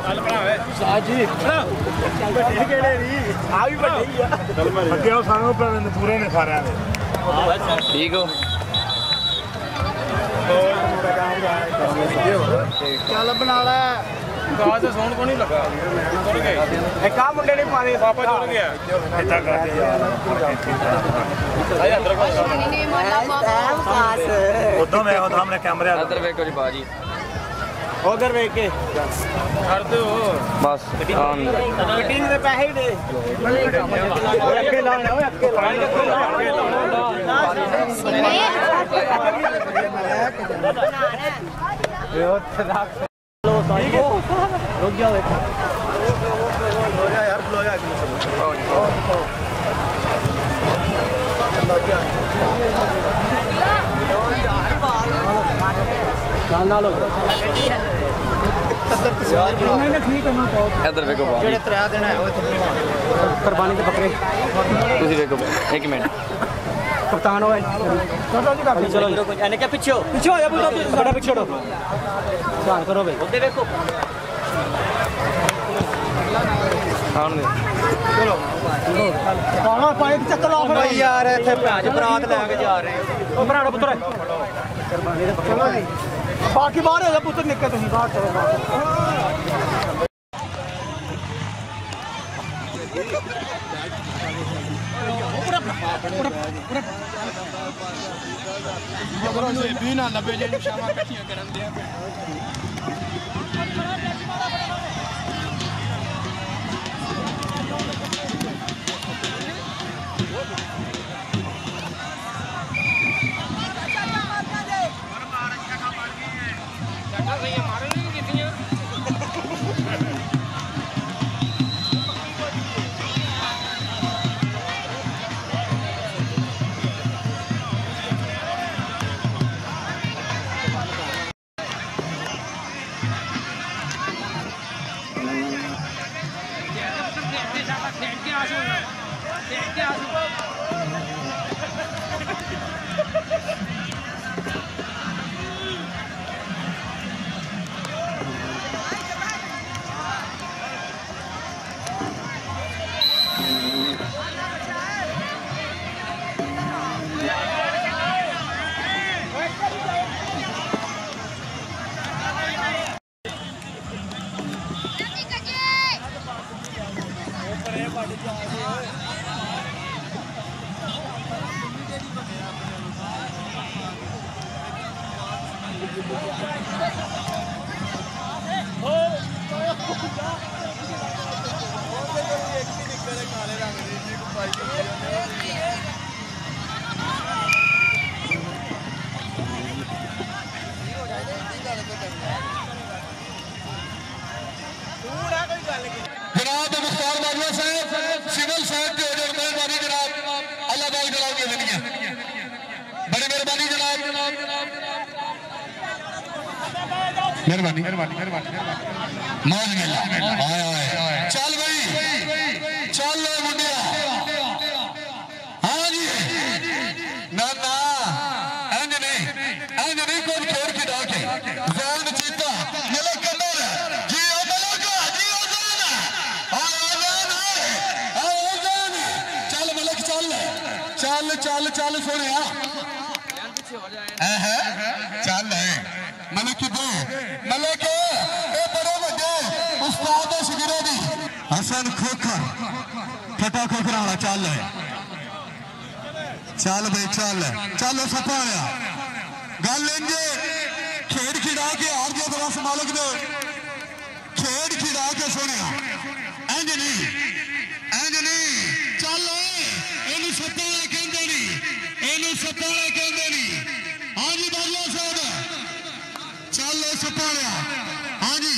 साजी अगे सानू पूरे ने सारे ठीक हो चल बना ला गाज सोन को नहीं लगा एक आ मुंडे ने पानी पापा जुड़ गया इतना करते यार आया अंदर को उधर मैं उधर हमने कैमरे अंदर देखो जी बाजी उधर देख के कर दो बस कटिंग दे पैसे दे अक्के लाना ओए अक्के लाना रुक जाओ देखो हो जा यार फ्लो जा इधर देखो जेड़े 3 दिन है कुर्बानी के बकरे तुसी देखो एक मिनट कप्तान हो चलो यानी क्या पीछे हो पीछे हो या बड़ा पीछे हटो ध्यान करो भाई उधर देखो चलो पाना पानी चक्कर ला भाई यार इथे भैंस बरात लेके जा रहे हैं ओ भराड़ो पुत्र चलो जी बाकी बाहर हो जा पुत्र निकल तुम बाहर चलो बिना 90 जेडी शामा इकट्ठियां करन दे मेहरबानी मौज में चल भाई चल मुंडिया हाँ जी ना इंज नहीं कोई खेल खिला के जैन चीता ये करना जी चल मलक चल सुने चल मलक मलक बड़े बड़े उस्ताद शिगिरे दी हसन खोखर फटा खोखरा वाला चल भाई चल सपा गल इंजे खेड खिड़ा के हार दिया तो बस मालिक ने खेड खिड़ा के सुने इंज नहीं चल इनू सपा कहते नहीं हाँ जी बाबा साहब चल सपाया हाँ जी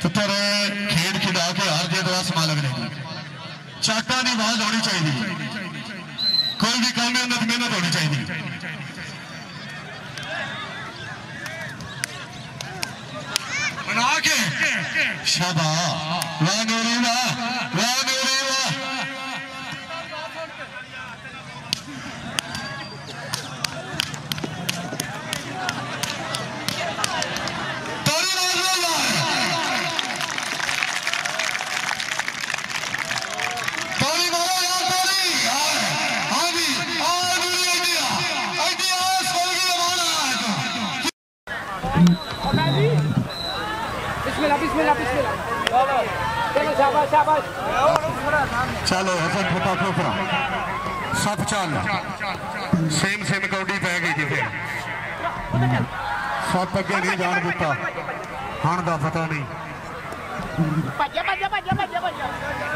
तो तेरे खेड खिड़ा के हार दिया तो बस मालिक ने चाटा की आवाज होनी चाहिए कोई भी काम में मेहनत होनी चाहिए बना के शाबाश वाह नूरी वाह चलो हसन फटा खोखरा सब चल सेम सेम कौडी पै गई जी फिर सत अगे नहीं जान दिता हन का पता नहीं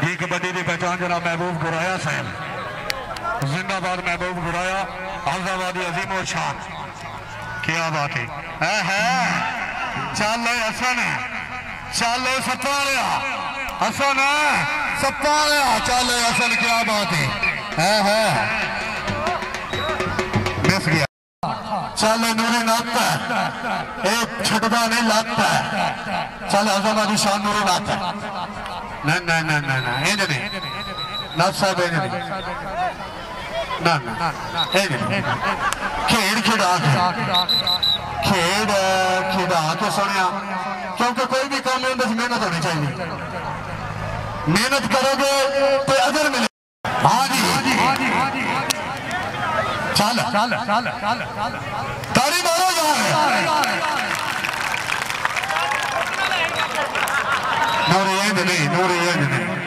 जी कबड्डी की पहचान जनाब महबूब गुराया साहब जिंदाबाद महबूब गुराया अहमदाबादी अजीम और शान क्या बात है चल हसन चल सप्पा लिया हसन सप्पा लिया चल हसन क्या बात है मिस गया चल नूरी नत एक छटदा नहीं लत चल अहमदाबादी शान नूरी नत ना इंज नहीं नत साहब इंज नहीं ना खेड खिड़ा के सुनिया क्योंकि कोई भी काम में मेहनत होनी चाहिए मेहनत करोगे तो अजर मिले हाँ जी चल तारी मारो नूरी नहीं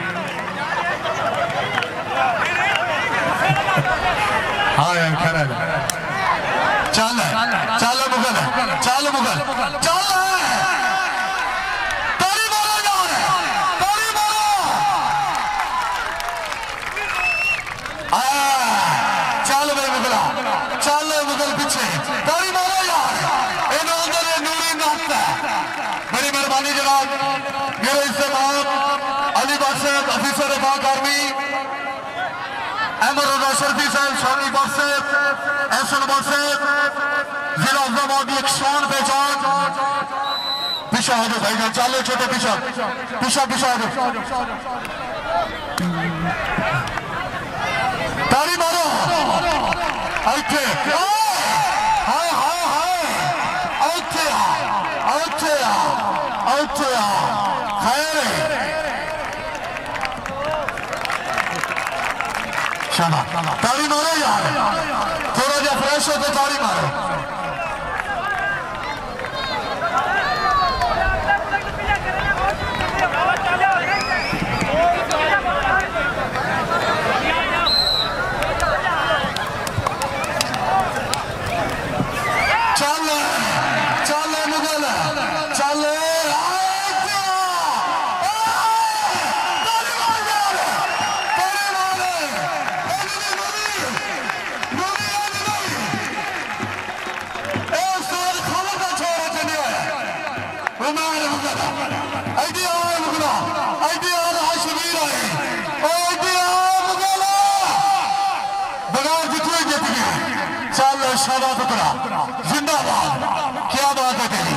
हाँ खरा चल चल मुगल चल तारी मारो चल भाई मुगला चल मुगल पीछे तारी मारो यार अंदर नूरी नात बड़ी मेहरबानी जनाब मेरे इस्तेमाल अली बादशाह ऑफिसर पाक आर्मी अहमद रजा शरफी साहब शानी बादशाह एहसन बादशाह जिला अहमदाबाद की एक शान पहचान पीछा हो जाओ भाई चलो छोटे पीछा हो जाओ तारी मारो तारी मारो यार थोड़ा जा फ्रेश हो तो तारी मारो चल मुगल चल शादा टुकड़ा जिंदाबाद क्या बात है तेरी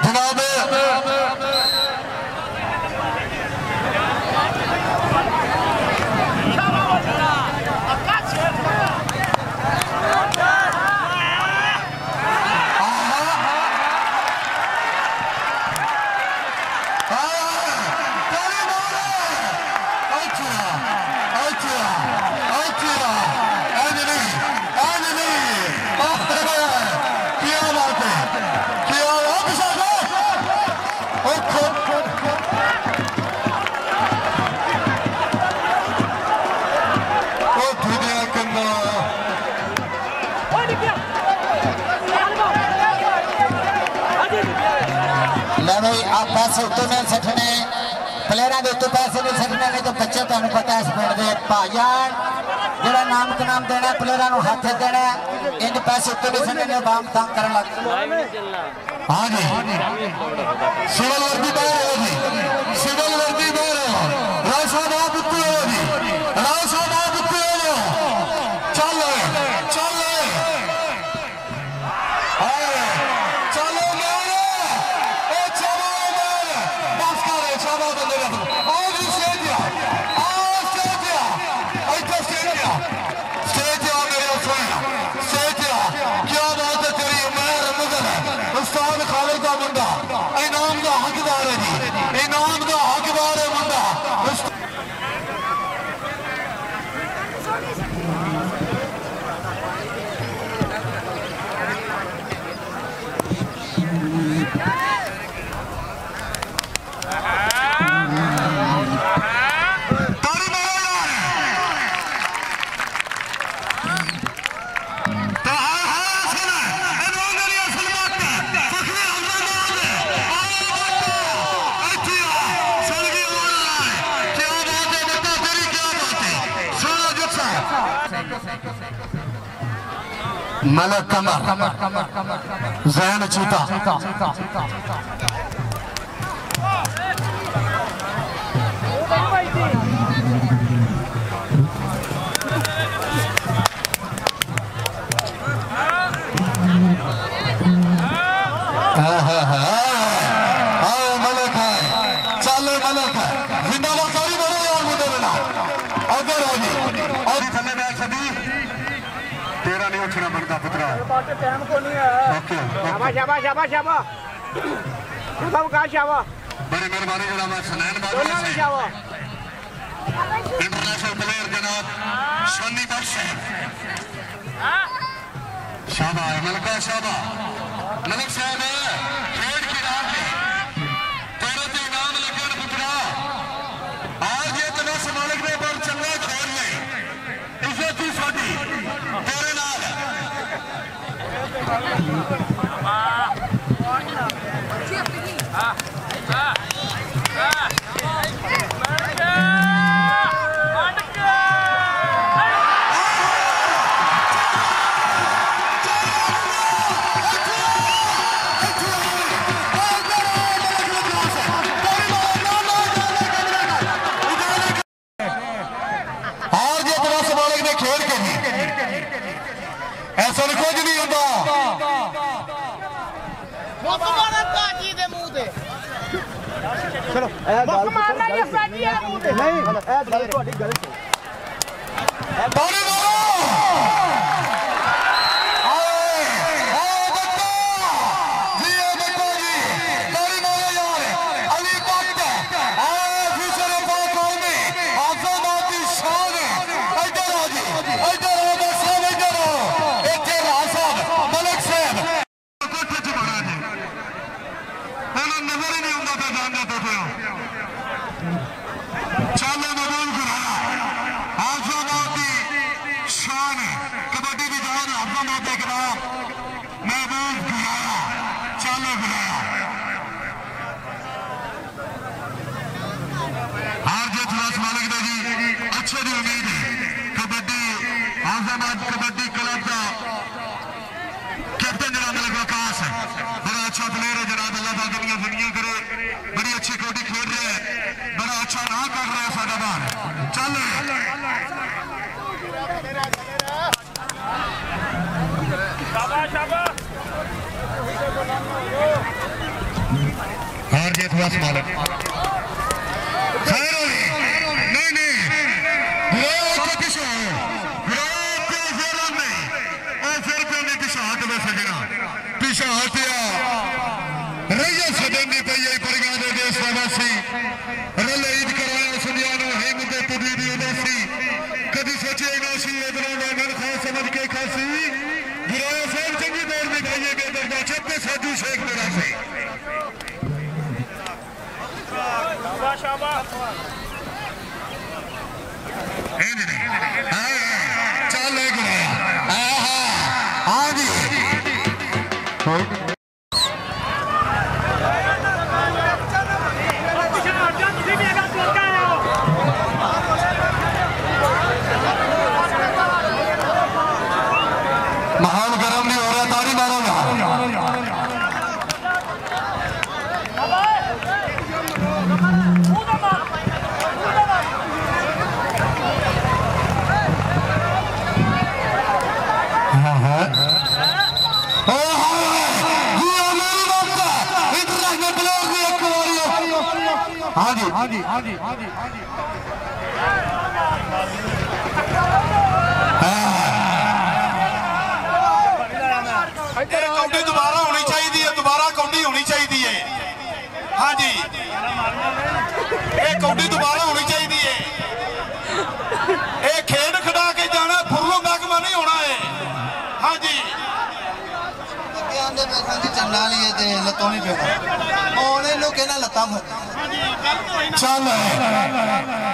जनाब पैसे उत्तों नहीं सटने प्लेयर के उत्तों पैसे नहीं सटने नहीं तो बच्चे तुम पता है पिंड के भाईजान जो नाम का नाम देना प्लेयर हाथ देना इन पैसे उत्तों नहीं सटने बाम तंग कर लग हाँ जी सिविल वर्दी बाहर हो जी सिविल वर्दी बाहर हो राय साहब आप उत्ते हो जी राय साहब आप उत्ते हो चल मलक कमर जैन चीता मलक है चलो मलक है जिंदाबाद सारी बोलो यार मुझे बिना अगर होगी और थले में सभी तेरा नहीं उठना बनता पुत्रा टाइम को नहीं है शाबाश शाबाश शाबाश शाबाश सब का शाबाश बड़ी मेहरबानी जनाब सनैन बाबा से इंटरनेशनल प्लेयर जनाब शनी बख्श शाबाश मलका शाबाश मलिक साहब खेल की रात में तेरे ते इनाम लगे पुत्रा आज ये तो नस मालिक ने पर चंगा खेल ले इज्जत ही साडी तेरे नाल ऐसा कुछ नहीं होता कबड्डी क्लब का कैप्टन जनाब मलिक वकास है बड़ा अच्छा प्लेयर है जनाब अल्लाह पाक दुनिया दुनिया करे बड़ी अच्छी कबड्डी खेल रहे हैं बड़ा अच्छा नाम कर रहे हैं सादा बार चल शाबाश शाबाश हार जीत बस मालिक खैर होगी नहीं नहीं पिछा हटिया रैया सदनी पई परिवार दे देश वासी रल ईद करवाया सुनियानो है मुझे तुदी दी उदासी कभी सोचे ना सी इधरों मन खास समझ के खासी गिराया साहब चंगी दौड़ में भाई बेदर्दा छप्पे साधु शेख मेरा से शाबाश शाबाश चल ले गिराया आ जी माहौल गर्म नहीं हो रहा ताली मारोगा हाँ जी हाँ जी हाँ जी हाँ जी कौडी दोबारा होनी चाहिए दोबारा कौडी होनी चाहिए हाँ जी कौडी दोबारा होनी चाहिए खेड खड़ा के जाना फुर्लो महकमा नहीं होना है हाँ जी ना लिए ते लतों नहीं पेना और इन लोग कहना लता चल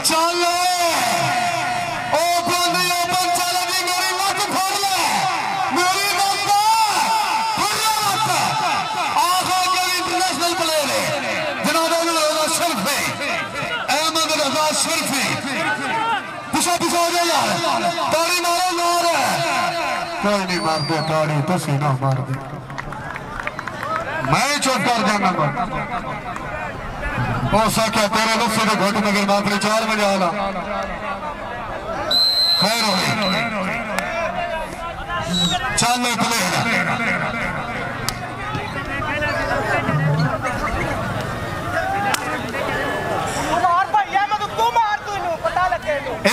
चल ओ बंदी ओपन चल दी मेरी लत फाड़ ले मेरी लत आखिर के इंटरनेशनल प्लेयर है जनाब शर्फी अहमद रजा शर्फी पिछा पिछा हो जाए यार ताड़ी मारो नार कोई नहीं मारते ताड़ी तो सीना मार दे मैं चुप कर जाना हो सके तेरे लफ्ज़ से घट मगर मात्र 4 बजे आला खैर हो चल प्ले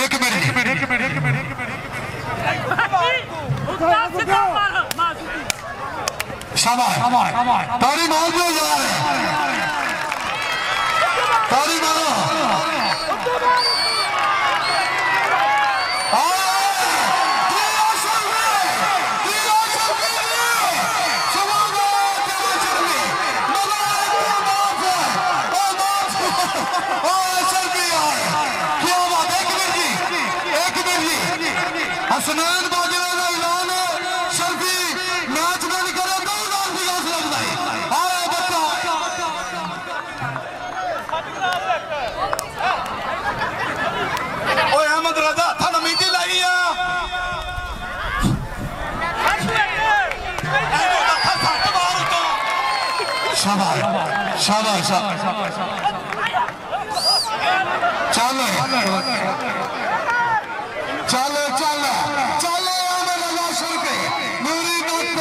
एक मिनट शाबाश ताड़ी मार दो यार ताड़ी मारो हसनैन बाजरे का ऐलान शर्फी मैच बंद करे 2000 की गास लग जाए आया बच्चा ओए अहमद रजा था मीठी लाई है शाबाश शाबाश चल चल चल चल अहमद रजा शर्फी नूरी नत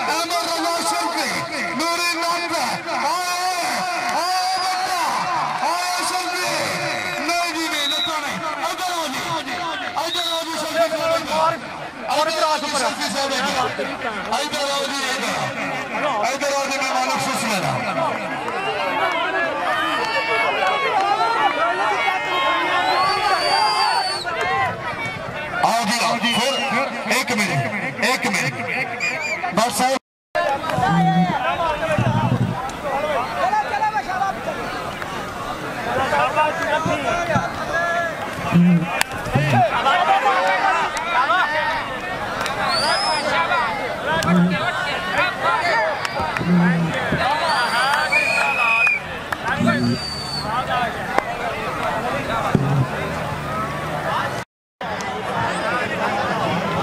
अहमद रजा शर्फी नूरी नत आए बेटा आए शर्फी नहीं जी नहीं लता नहीं इधर आओ जी शर्फी और इधर आओ शर्फी साहब इधर आओ जी इधर आओ जी मैं मालिक से सुना आओ जी फिर एक मिनट बस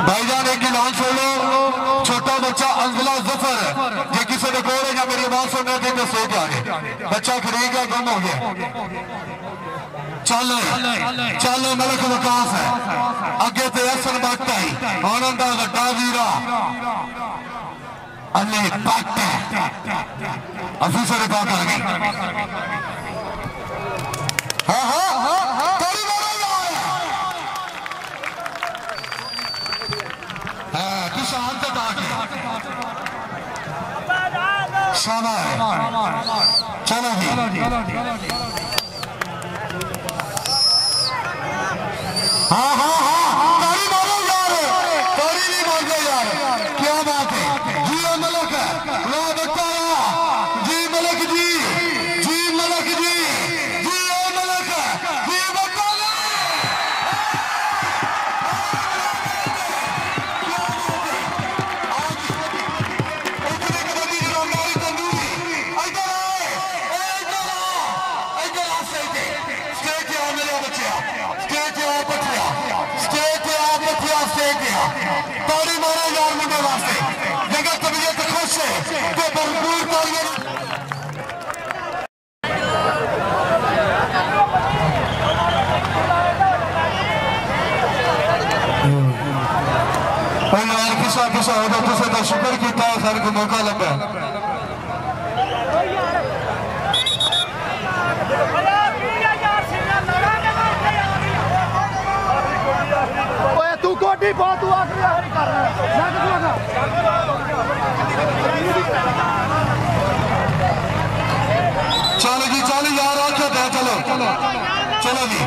भाईजान एक ऐलान सुन लो छोटा बच्चा अंजला जफर जो किसी ने कोल है या मेरी आवाज सुन रहे थे तो सो के आगे बच्चा खरीद गया गुम हो गया चल चल मलक विकास है अगे तो असन भट्ट है आनंद वड्डा वीरा अले भट्ट अफीसर पाक आ गए हाँ शांत चलो जी हाँ ताड़ी मारो यार ताड़ी नहीं मारते यार क्या बात है जी मलक बेटा जी मलक जी जी मलक जी जी मलक जी बेटा ताड़ी मारो यार मुंडे वास्ते जगह तबीयत खुश है तो भरपूर ताड़ियां यार किसा होगा तुझे तो शुक्र किया सारे को मौका लगा तू कोटी बहुत तू आखिरी कर रहा है चलो जी चलो यार आखिर दे चलो चलो जी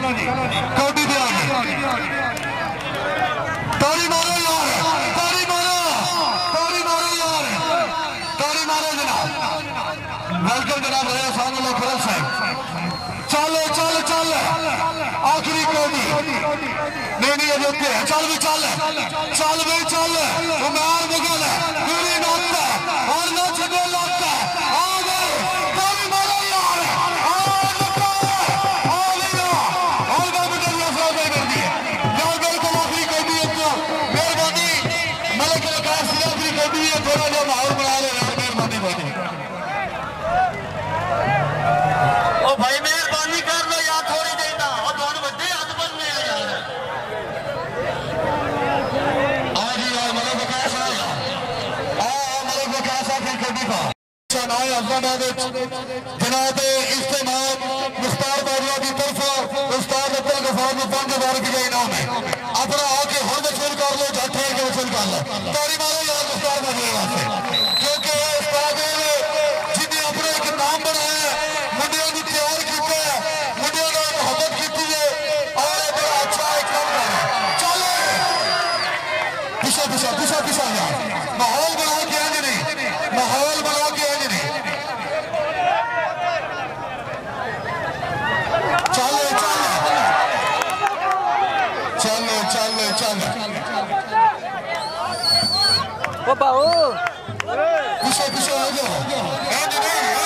कोटी दे आगे ताड़ी मारो यार ताड़ी मारो यार वेलकम जनाब रहे साहब खरल साहब चलो चल चल आखिरी कोडी नहीं अभी उत्ते है चल भी चल उमर मुगल पूरी नात और ना छड़े लात आ गए कोई मारो यार आ लगा आ गया और बाबू दरिया साहब ने कर दिए यार मेरे को आखिरी कोडी है तो मेहरबानी मलिक लकार से आखिरी कोडी है थोड़ा जो माहौल बना ले मेहरबानी भाई ओ भाई मेहरबानी कर लो यार थोड़ी देना और दोनों बच्चे हाथ बनने आ यार आज यार मलिक कैसा मलिक कैसा फिर कभी का आए अफगानाबाद जनाब इस्तेमाल मुख्तार बाबला की तरफ उस्ताद अब्दुल गफार में 5,000 की इनाम है अपना आके हर वसूल कर लो जाते हैं कि वसूल कर लो तारी मारो यार मुख्तार बाबला वास्ते क्योंकि उस्ताद जिन्हें अपना एक नाम बनाया मुंडिया को तैयार किया मुंडिया ने मोहब्बत की है और बड़ा अच्छा एक काम कर चलो पिछा यार माहौल बना के आज नहीं माहौल बना के आज नहीं चलो ओ बाबू पिछे आ जाओ